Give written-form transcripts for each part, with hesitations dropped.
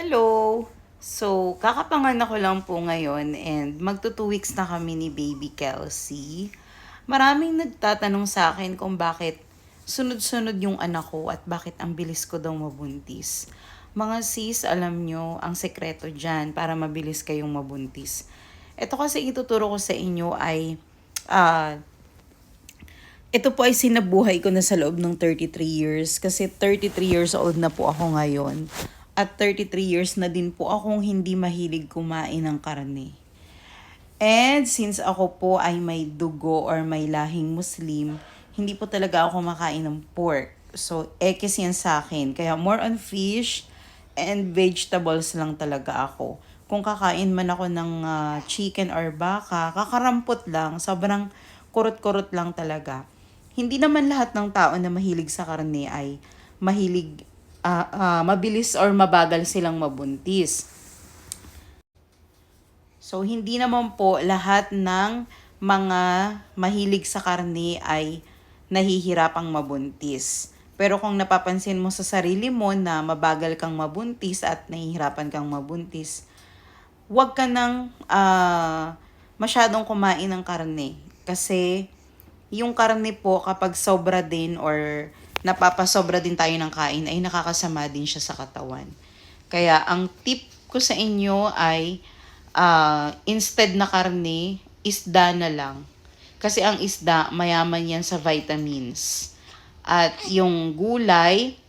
Hello! So, kakapanganak ko lang po ngayon and magto 2 weeks na kami ni Baby Kelsey. Maraming nagtatanong sa akin kung bakit sunod-sunod yung anak ko at bakit ang bilis ko daw mabuntis. Mga sis, alam nyo, ang sekreto dyan para mabilis kayong mabuntis. Ito kasi ituturo ko sa inyo ay ah ito po ay sinabuhay ko na sa loob ng 33 years kasi 33 years old na po ako ngayon. At 33 years na din po akong hindi mahilig kumain ng karne. And since ako po ay may dugo or may lahing Muslim, hindi po talaga ako makain ng pork. So, ekis yan sa akin. Kaya more on fish and vegetables lang talaga ako. Kung kakain man ako ng chicken or baka, kakarampot lang. Sobrang kurot-kurot lang talaga. Hindi naman lahat ng tao na mahilig sa karne ay mabilis or mabagal silang mabuntis. So, hindi naman po lahat ng mga mahilig sa karne ay nahihirapang mabuntis. Pero kung napapansin mo sa sarili mo na mabagal kang mabuntis at nahihirapan kang mabuntis, huwag ka nang masyadong kumain ng karne. Kasi yung karne po kapag sobra din or napapasobra din tayo ng kain ay nakakasama din siya sa katawan. Kaya ang tip ko sa inyo ay instead na karne, isda na lang. Kasi ang isda, mayaman yan sa vitamins. At yung gulay,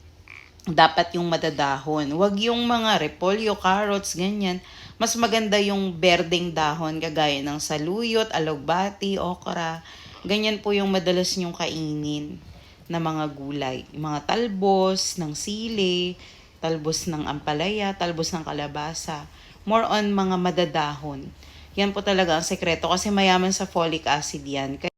dapat yung madadahon. Huwag yung mga repolyo, carrots, ganyan. Mas maganda yung berdeng dahon, kagaya ng saluyot, alugbati, okra. Ganyan po yung madalas nyong kainin na mga gulay. Yung mga talbos ng sili, talbos ng ampalaya, talbos ng kalabasa. More on mga madadahon. Yan po talaga ang sekreto kasi mayaman sa folic acid yan.